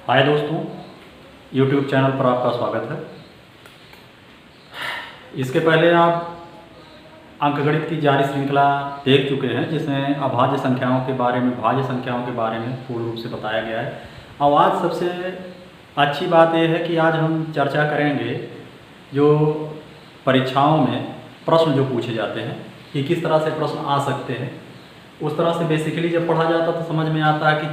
हाय दोस्तों, YouTube channel पर आपका स्वागत है। इसके पहले आप अंकगणित की जारी श्रृंखला देख चुके हैं, जिसमें अभाज्य संख्याओं के बारे में, भाज्य संख्याओं के बारे में पूर्ण रूप से बताया गया है। अब आज सबसे अच्छी बात यह है कि आज हम चर्चा करेंगे जो परीक्षाओं में प्रश्न जो पूछे जाते हैं कि किस तरह से प्रश्न आ सकते हैं। उस तरह से बेसिकली जब पढ़ा जाता तो समझ में आता है कि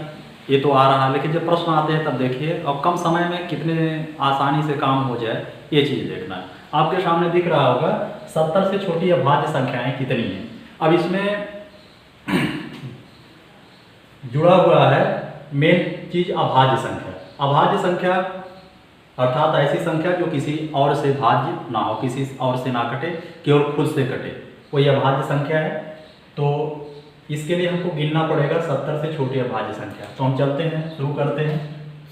ये तो आ रहा है, लेकिन जब प्रश्न आते हैं तब देखिए और कम समय में कितने आसानी से काम हो जाए, ये चीज़ देखना है। आपके सामने दिख रहा होगा 70 से छोटी अभाज्य संख्याएं कितनी हैं। अब इसमें जुड़ा हुआ है मेन चीज अभाज्य संख्या। अभाज्य संख्या अर्थात ऐसी संख्या जो किसी और से भाज्य ना हो, किसी और से ना कटे, केवल खुद से कटे, वही अभाज्य संख्या है। तो इसके लिए हमको गिनना पड़ेगा 70 से छोटी अभाज्य संख्या। तो हम चलते हैं, शुरू करते हैं।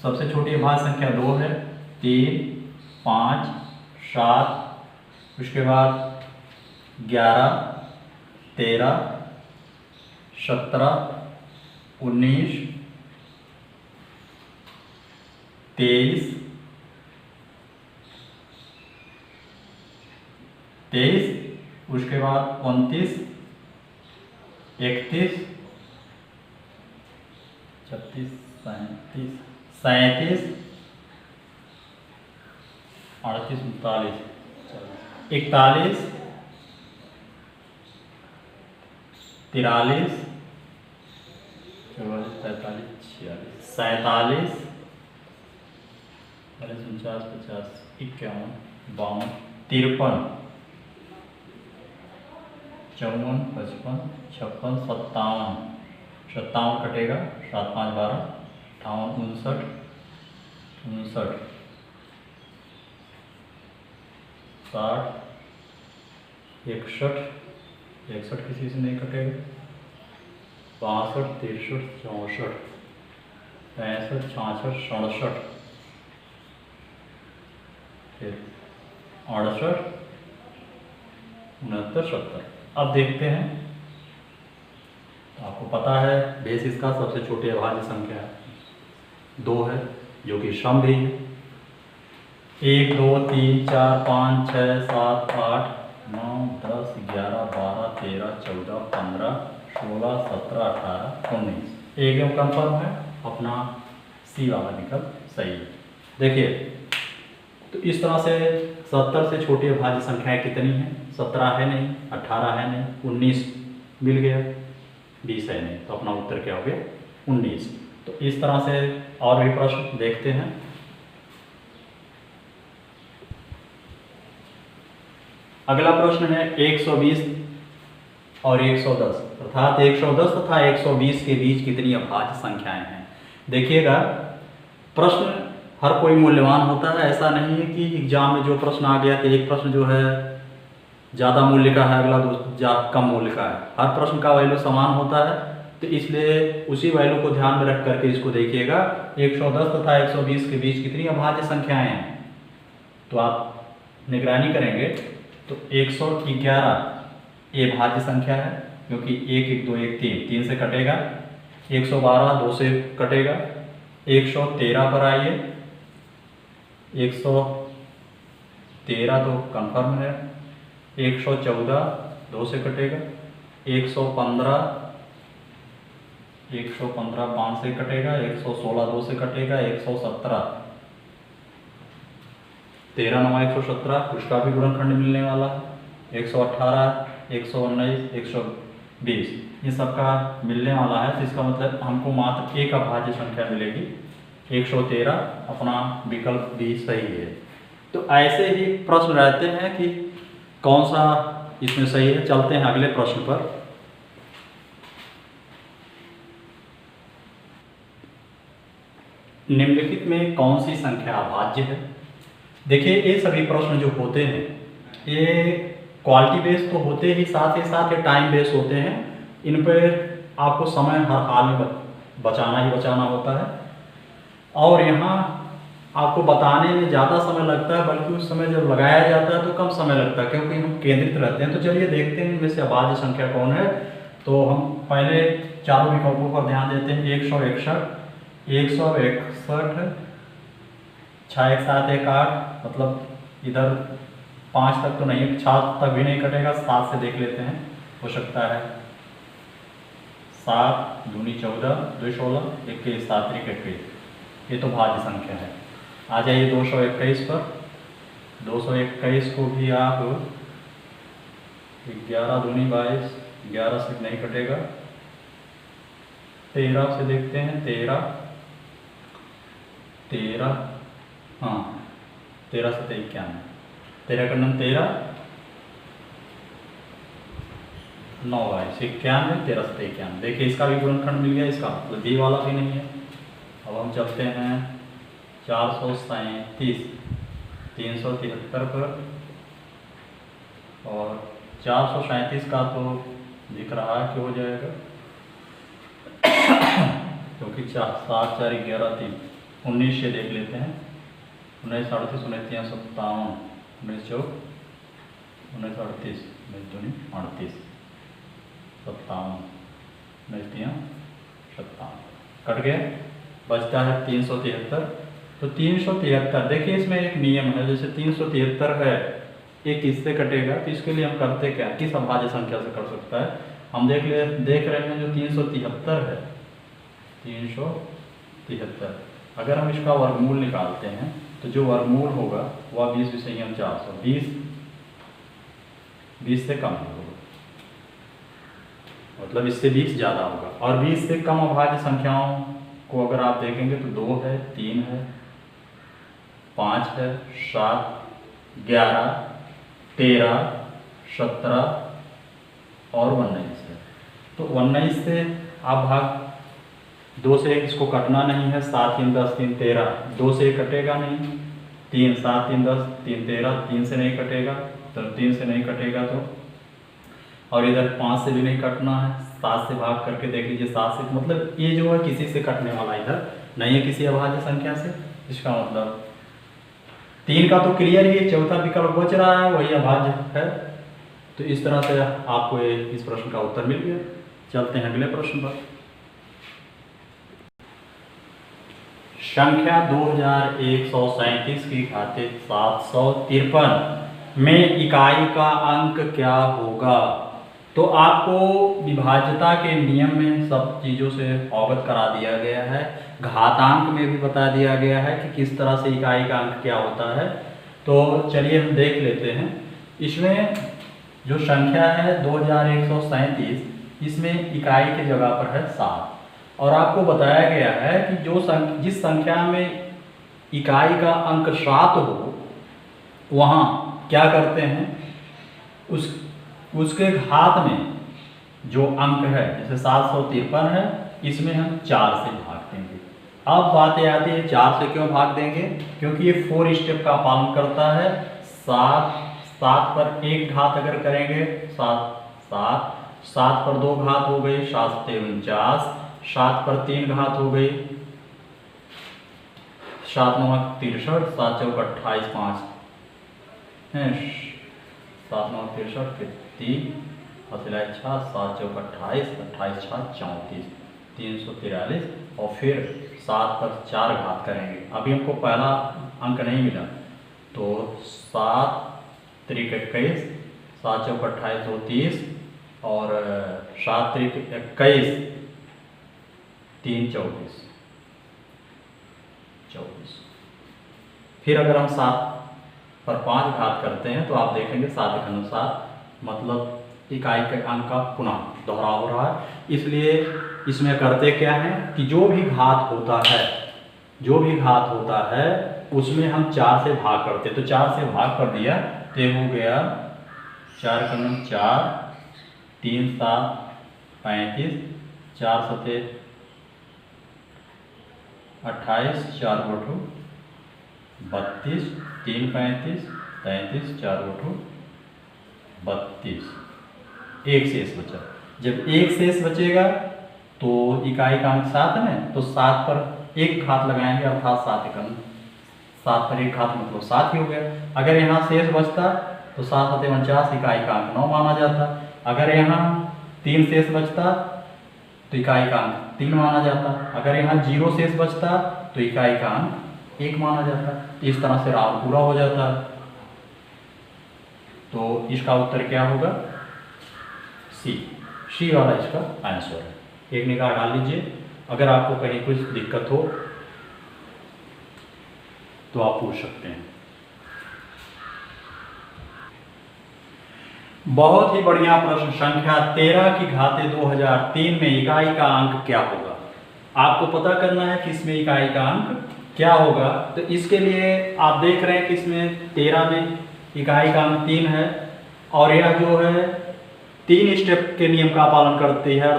सबसे छोटी अभाज्य संख्या 2 है, 3, 5, 7, उसके बाद 11, 13, 17, 19, 23, उसके बाद 29, 31, 36, 37, 37, 38, 39, 41, 43, 44, 45, 46, 47, 49, 50, 51, 52, 53, 54, 55, 56, 57, 57 कटेगा, 7, 5, 12, 58, 59, 59, 60, 61, 61 किसी से नहीं कटेगा, 62, 63, 64, 65, 66, 67, फिर 68, 69, 70। अब देखते हैं, तो आपको पता है बेस इसका सबसे छोटी अभाज्य संख्या 2 है, जो कि सम भी है। 1, 2, 3, 4, 5, 6, 7, 8, 9, 10, 11, 12, 13, 14, 15, 16, 17, 18, 19 एकदम कंफर्म है। अपना सी वाला विकल्प सही है। देखिए, तो इस तरह से 70 से छोटी अभाज्य संख्याएं कितनी हैं? 17 है नहीं, 18 है नहीं, 19 मिल गया, 20 है नहीं, तो अपना उत्तर क्या हो गया? 19। तो इस तरह से और भी प्रश्न देखते हैं। अगला प्रश्न है 120 और 110, अर्थात 110 तथा 120 के बीच कितनी अभाज्य संख्याएं हैं। देखिएगा, प्रश्न हर कोई मूल्यवान होता है। ऐसा नहीं है कि एग्जाम में जो प्रश्न आ गया तो एक प्रश्न जो है ज़्यादा मूल्य का है, अगला कम मूल्य का है। हर प्रश्न का वैल्यू समान होता है, तो इसलिए उसी वैल्यू को ध्यान में रख करके इसको देखिएगा। 110 तथा 120 के बीच कितनी अभाज्य संख्याएं हैं, तो आप निगरानी करेंगे तो 111 ये भाज्य संख्या है, क्योंकि 1, 1, 2, 1, 3 से कटेगा। 112 2 से कटेगा। 113 पर आइए, 113 तो कंफर्म है। 114 2 से कटेगा। 115 5 से कटेगा। 116 2 से कटेगा। 117 13, 9, 117, उसका भी गुणनखंड मिलने वाला है। 118, 119, 120 ये सबका मिलने वाला है। तो इसका मतलब हमको मात्र एक अभाज्य संख्या मिलेगी, 113। अपना विकल्प भी सही है। तो ऐसे ही प्रश्न रहते हैं कि कौन सा इसमें सही है। चलते हैं अगले प्रश्न पर। निम्नलिखित में कौन सी संख्या अभाज्य है? देखिए, ये सभी प्रश्न जो होते हैं ये क्वालिटी बेस तो होते ही साथ ये टाइम बेस होते हैं। इन पर आपको समय हर हाल में बचाना ही बचाना होता है, और यहाँ आपको बताने में ज़्यादा समय लगता है, बल्कि उस समय जब लगाया जाता है तो कम समय लगता है, क्योंकि हम केंद्रित रहते हैं। तो चलिए देखते हैं इनमें से अभाज्य संख्या कौन है। तो हम पहले चारों विकल्पों पर ध्यान देते हैं। 161, 161, 6 एक 7 एक 8, मतलब इधर 5 तक तो नहीं, 6 तक भी नहीं कटेगा, 7 से देख लेते हैं, हो सकता है 7 दूनी 14, 2 16, 21, 7 3 21, ये तो भाज्य संख्या है। आ जाइए 221 पर। 221 को भी आप 11 दूनी 22, 11 से नहीं कटेगा, 13 से देखते हैं, 13, हाँ 13 से 91, 13 का नम 13, 9 22 91, 13 से 91। देखिए इसका भी गुणनखंड मिल गया, इसका मतलब ये वाला भी नहीं है। अब हम चलते हैं 437, 373 पर, और 437 का तो दिख रहा है कि हो जाएगा, क्योंकि 7 4 11 3, 19 से देख लेते हैं, 19 38, 19 3 57, 19 4 19 38, 19 दूनी 38, 57, 19 3 57, कट गया, बचता है 373। तो 373, देखिए इसमें एक नियम है, जैसे 373 है, एक किससे कटेगा, तो इसके लिए हम करते क्या, किस अभाज्य संख्या से कर सकता है, हम देख रहे हैं जो 373 है, 373, अगर हम इसका वर्गमूल निकालते हैं तो जो वर्गमूल होगा वह 20 विषयम 400, 20 से कम होगा, मतलब इससे 20 ज़्यादा होगा। और 20 से कम अभाज्य संख्याओं को अगर आप देखेंगे तो 2 है, 3 है, 5 है, 7, 11, 13, 17 और 19 है। तो 19 से आप भाग 2 से इसको कटना नहीं है, 7 3 10 3 13, 2 से कटेगा नहीं, 3 7 3 10 3 13, 3 से नहीं कटेगा, तो 3 से नहीं कटेगा तो, और इधर 5 से भी नहीं कटना है, 7 से भाग करके देख लीजिए, 7 से, मतलब ये जो है किसी से कटने वाला इधर नहीं है, किसी अभाज्य संख्या से। इसका मतलब 3 का तो क्लियर ही, चौथा विकल्प बच रहा है, वही अभाज्य है। तो इस तरह से आपको इस प्रश्न का उत्तर मिल गया। चलते हैं अगले प्रश्न पर। संख्या 2137 की घातीय 753 में इकाई का अंक क्या होगा। तो आपको विभाज्यता के नियम में सब चीज़ों से अवगत करा दिया गया है, घातांक में भी बता दिया गया है कि किस तरह से इकाई का अंक क्या होता है। तो चलिए हम देख लेते हैं। इसमें जो संख्या है 2137, इसमें इकाई की जगह पर है 7, और आपको बताया गया है कि जिस संख्या में इकाई का अंक 7 हो, वहाँ क्या करते हैं, उसके घात में जो अंक है, जैसे 753 है, इसमें हम 4 से भाग देंगे। अब बात ये आती है 4 से क्यों भाग देंगे, क्योंकि ये 4 स्टेप का पालन करता है। 7 पर एक घात अगर करेंगे 7 पर 2 घात हो गई, 7 7 49, 7 पर 3 घात हो गई, 7 9 63, 7 4 28 5 है, 7 9 63 फिर 3 और 6, 7 4 28, 28 6 34, 343, और फिर 7 पर 4 घात करेंगे। अभी हमको पहला अंक नहीं मिला, तो 7 3 21, 7 4 28 2 30, और 7 3 21 3 24। फिर अगर हम 7 पर 5 घात करते हैं तो आप देखेंगे 7 के अनुसार, मतलब इकाई के अंक का पुनः दोहराव हो रहा है। इसलिए इसमें करते क्या है कि जो भी घात होता है उसमें हम 4 से भाग करते, तो 4 से भाग कर दिया तो ये हो गया 4 का 4, 3 7 35, 4 7 28, 4 गोठो 32, 3 35, 33, 4 गोठो 32, एक शेष बचा। जब एक शेष बचेगा तो इकाई का अंक 7 है, तो 7 पर एक घात लगाएंगे, अर्थात 7 पर एक घात मतलब 7 ही हो गया। अगर यहाँ शेष बचता तो 7 7 49, इकाई का अंक 9 माना जाता। अगर यहाँ 3 शेष बचता तो इकाई का अंक 3 माना जाता। अगर यहाँ 0 शेष बचता तो इकाई का अंक 1 माना जाता है। इस तरह से राउंड पूरा हो जाता है। तो इसका उत्तर क्या होगा? सी वाला इसका आंसर है। एक निगाह डाल लीजिए, अगर आपको कहीं कुछ दिक्कत हो तो आप पूछ सकते हैं। बहुत ही बढ़िया प्रश्न, संख्या 13 की घाते 2003 में इकाई का अंक क्या होगा? आपको पता करना है कि इसमें इकाई का अंक क्या होगा। तो इसके लिए आप देख रहे हैं कि इसमें 13 में इकाई का अंक 3 है, और यह जो है 3 स्टेप के नियम का पालन करती है,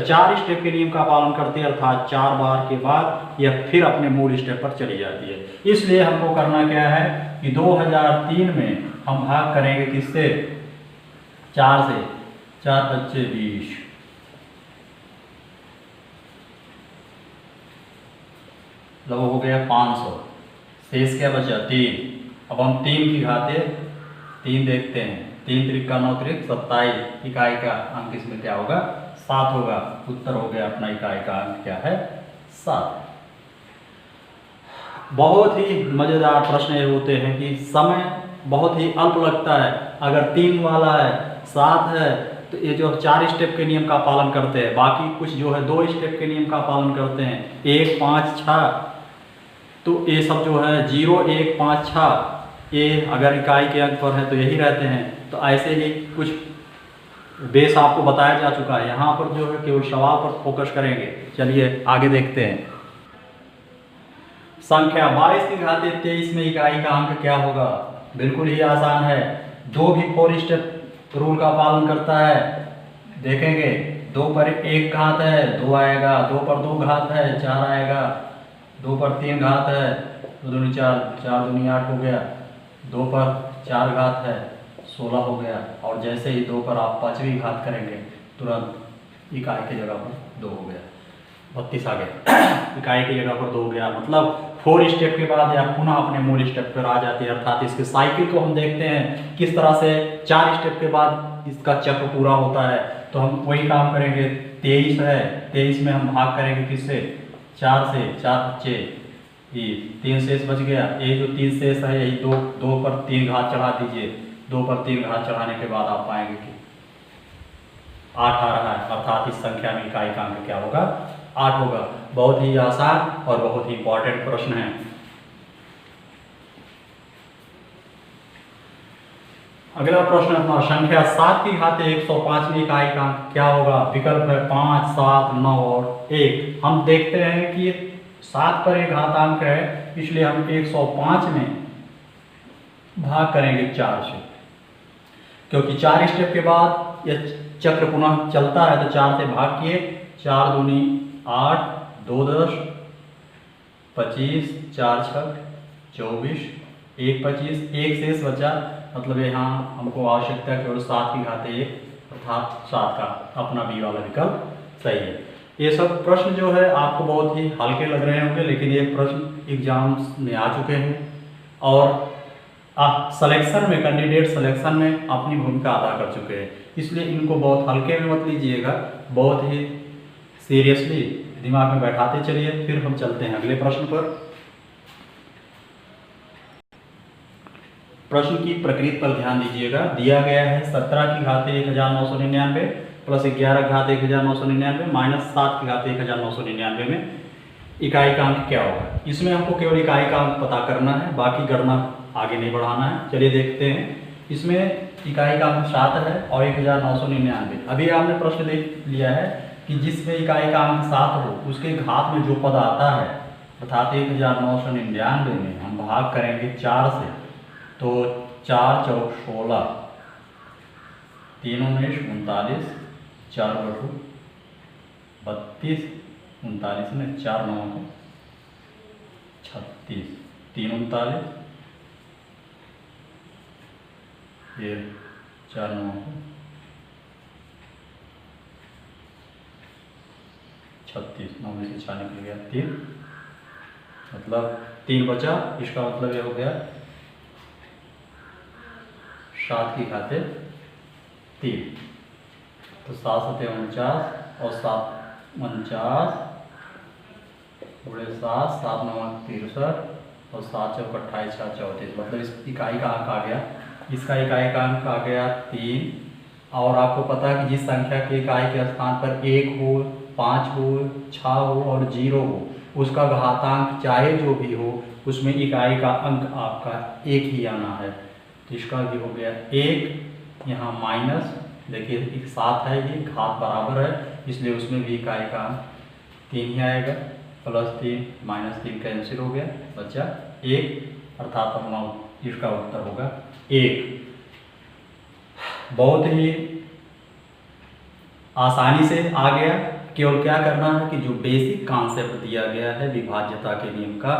4 स्टेप के नियम का पालन करती है, अर्थात 4 बार के बाद यह फिर अपने मूल स्टेप पर चली जाती है। इसलिए हमको करना क्या है कि 2003 में हम भाग करेंगे किससे? 4 से। 4 बच्चे 20, लगभग हो गया 500। शेष क्या बचा? 3। अब हम 3 की घाते 3 देखते हैं। 3 त्रिक 9 त्रिक 27। इकाई का अंक इसमें क्या होगा? 7 होगा। उत्तर हो गया अपना, इकाई का अंक क्या है? 7। बहुत ही मजेदार प्रश्न ये होते हैं कि समय बहुत ही अल्प लगता है। अगर 3 वाला है, 7 है, तो ये जो 4 स्टेप के नियम का पालन करते हैं, बाकी कुछ जो है 2 स्टेप के नियम का पालन करते हैं, 1 5 6, तो ये सब जो है 0 1 5 6, ये अगर इकाई के अंक पर है तो यही रहते हैं। तो ऐसे ही कुछ बेस आपको बताया जा चुका है। यहाँ पर जो है केवल सवाल पर फोकस करेंगे। चलिए आगे देखते हैं। संख्या 22 की घाते 23 में इकाई का अंक क्या होगा? बिल्कुल ही आसान है। जो भी 4 स्टेप रूल का पालन करता है, देखेंगे 2 पर 1 घात है 2 आएगा, 2 पर 2 घात है 4 आएगा, 2 पर 3 घात है 2 दूनी 4, 4 दूनी 8 हो गया, 2 पर 4 घात है 16 हो गया, और जैसे ही 2 पर आप 5वीं घात करेंगे तुरंत इकाई की जगह पर 2 हो गया, 32 आ गया। इकाई की जगह पर 2 हो गया, मतलब 4 स्टेप के बाद या पुनः अपने मूल स्टेप पर आ जाती है। अर्थात इसके साइकिल को हम देखते हैं किस तरह से 4 स्टेप के बाद इसका चक्र पूरा होता है। तो हम वही काम करेंगे। 23 है, 23 में हम भाग करेंगे किससे? 4 से। 4 बच्चे, ये 3 शेष बच गया। ये जो 3 शेष है यही 2 पर 3 घात चढ़ा दीजिए। 2 पर 3 घात चढ़ाने के बाद आप पाएंगे कि 8 आ रहा है, अर्थात इस संख्या में इकाई का अंक क्या होगा? 8 होगा। बहुत ही आसान और बहुत ही इंपॉर्टेंट प्रश्न है। अगला प्रश्न अपना संख्या 7 की घाते 105 में इकाई का अंक क्या होगा? विकल्प है 5 7 9 और 1। हम देखते हैं कि 7 पर एक घातांक है, इसलिए हम 105 में भाग करेंगे 4 से, क्योंकि 4 स्टेप के बाद यह चक्र पुनः चलता है। तो 4 से भाग किए, 4 दूनी 8, 2 10, 25, 4 6 24, 1 25, 1 शेष बचा। मतलब यहाँ हमको आवश्यकता केवल 7 की घाते 1, अर्थात 7 का अपना बी वाला विकल्प सही है। ये सब प्रश्न जो है आपको बहुत ही हल्के लग रहे होंगे, लेकिन ये प्रश्न एग्जाम्स में आ चुके हैं और सिलेक्शन में, कैंडिडेट सिलेक्शन में अपनी भूमिका अदा कर चुके हैं। इसलिए इनको बहुत हल्के में मत लीजिएगा, बहुत ही सीरियसली दिमाग में बैठाते चलिए। फिर हम चलते हैं अगले प्रश्न पर। प्रश्न की प्रकृति पर ध्यान दीजिएगा। दिया गया है 17 की घाते 1999 प्लस 11 की घाते 1999 माइनस 7 की घाते 1999 में इकाई का अंक क्या होगा? इसमें हमको केवल इकाई का अंक पता करना है, बाकी गणना आगे नहीं बढ़ाना है। चलिए देखते हैं। इसमें इकाई का अंक 7 है और 1999। अभी आपने प्रश्न देख लिया है कि जिसमें इकाई का अंक 7 हो उसके घात में जो पद आता है, अर्थात 1999 में हम भाग करेंगे 4 से। तो 4 चौक 16, 3 19 39, 4 बटू 32, 39 में 4 9 36, 3 39, फिर 4 9 36, 9 में से 4 निकल गया 3, मतलब 3 बचा। इसका मतलब ये हो गया 7 की घाते 3। तो 7 7 49 और 7 49 गुणे 7, 7 9 63, और 7 चौक 28 4 34, मतलब इस इकाई का अंक आ गया, इसका इकाई का अंक आ गया 3। और आपको पता है कि जिस संख्या के इकाई के स्थान पर 1 हो, 5 हो, 6 हो और 0 हो, उसका घातांक चाहे जो भी हो उसमें इकाई का अंक आपका 1 ही आना है। तो इसका भी हो गया 1, यहाँ माइनस, देखिए एक 7 है, ये घात बराबर है इसलिए उसमें भी इकाई का अंक 3 ही आएगा, +3 -3 कैंसिल हो गया, बचा 1, अर्थात अपना इसका उत्तर होगा 1। बहुत ही आसानी से आ गया, केवल क्या करना है कि जो बेसिक कॉन्सेप्ट दिया गया है विभाज्यता के नियम का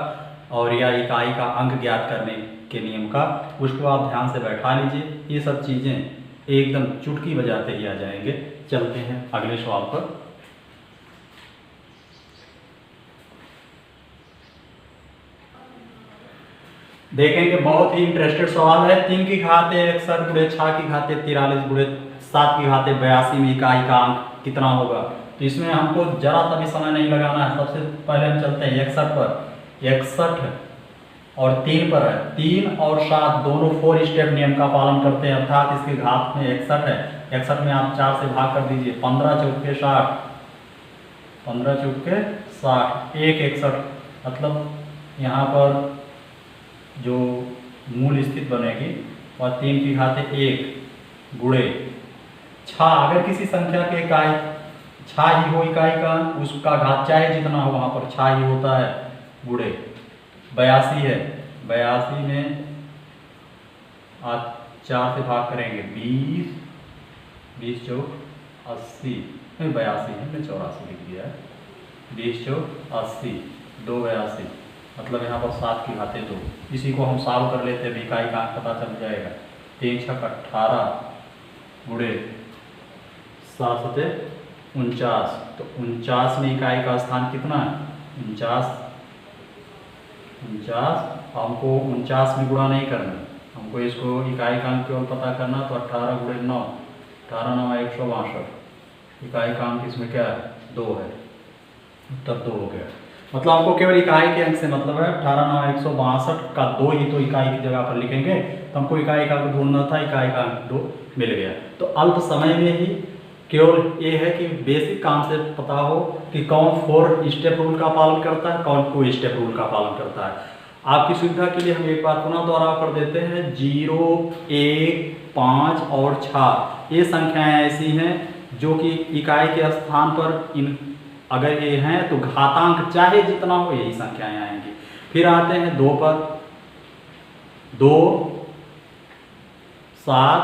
और या इकाई का अंक ज्ञात करने के नियम का, उसको आप ध्यान से बैठा लीजिए, ये सब चीज़ें एकदम चुटकी बजाते ही आ जाएंगे। चलते हैं अगले सवाल पर। देखेंगे बहुत ही इंटरेस्टेड सवाल है। 3 की घात 61 गुणे 6 की घात 43 गुणे 7 की घात 82 में इकाई का अंक कितना होगा। तो इसमें हमको जरा सा भी समय नहीं लगाना है। सबसे पहले हम चलते हैं 61 पर। 61 और 3 पर है। 3 और 7 दोनों 4 स्टेप नियम का पालन करते हैं, अर्थात इसके घात में 61 है। 61 में आप 4 से भाग कर दीजिए, 15 चौके 60, 15 चौके 60, 1 61, मतलब यहाँ पर जो मूल स्थित बनेगी और 3 की घात 1 गुणे 6, अगर किसी संख्या के इकाई 6 ही हो इकाई का, उसका घात चाहे जितना हो वहाँ पर 6 ही होता है, गुणे 82 है। 82 में आप 4 से भाग करेंगे, 20, 20 चौक 80, नहीं 82 है, मैंने 84 लिख दिया है, 20 चौक 80, 2 82, मतलब यहाँ पर 7 की घात 2। इसी को हम सॉल्व कर लेते हैं, इकाई का अंक पता चल जाएगा। 3 छक 18 गुणे 7 सते 49, तो 49 में इकाई का स्थान कितना है, 49। हमको 49 में गुणा नहीं करना, हमको इसको इकाई का अंक केवल पता करना। तो 18 गुणे 9, 18 9 162, इकाई का अंक इसमें क्या है, 2 है, उत्तर 2 हो गया। मतलब आपको केवल इकाई के अंक से मतलब है। 18 9 162 का 2 ही तो इकाई की जगह पर लिखेंगे, तो हमको इकाई का अंक ढूंढना था, इकाई का अंक 2 मिल गया। तो अल्प समय में ही केवल ये है कि बेसिक कॉन्सेप्ट पता हो कि कौन 4 स्टेप रूल का पालन करता है, कौन 2 स्टेप रूल का पालन करता है। आपकी सुविधा के लिए हम एक बार पुनः दोहराव कर देते हैं। 0 1 5 और 6 ये संख्याएं ऐसी हैं जो कि इकाई के स्थान पर इन अगर ये हैं तो घातांक चाहे जितना हो यही संख्याएं आएंगी। फिर आते हैं 2 पर। 2 7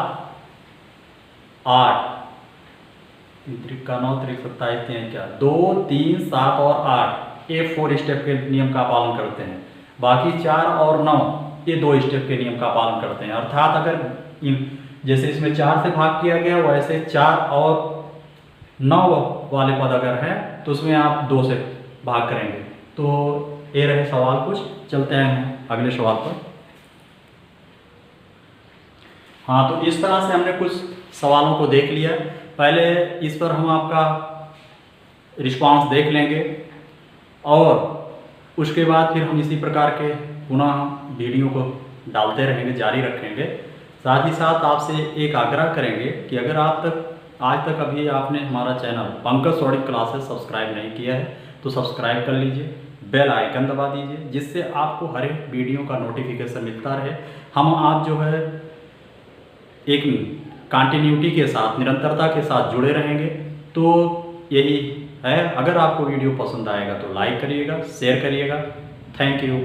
8, 3 का 9 3 27 3 क्या 2 3 7 और 8 ये 4 स्टेप के नियम का पालन करते हैं। बाकी 4 और 9 ये 2 स्टेप के नियम का पालन करते हैं। अर्थात अगर जैसे इसमें 4 से भाग किया गया वैसे 4 और 9 वाले पद अगर हैं तो उसमें आप 2 से भाग करेंगे। तो ये रहे सवाल कुछ। चलते हैं अगले सवाल पर। हाँ, तो इस तरह से हमने कुछ सवालों को देख लिया। पहले इस पर हम आपका रिस्पांस देख लेंगे और उसके बाद फिर हम इसी प्रकार के पुनः वीडियो को डालते रहेंगे, जारी रखेंगे। साथ ही साथ आपसे एक आग्रह करेंगे कि अगर आज तक अभी आपने हमारा चैनल पंकज सौड़िक क्लासेस सब्सक्राइब नहीं किया है तो सब्सक्राइब कर लीजिए, बेल आइकन दबा दीजिए, जिससे आपको हर एक वीडियो का नोटिफिकेशन मिलता रहे। हम आप जो है एक कंटिन्यूटी के साथ, निरंतरता के साथ जुड़े रहेंगे। तो यही है। अगर आपको वीडियो पसंद आएगा तो लाइक करिएगा, शेयर करिएगा। Thank you.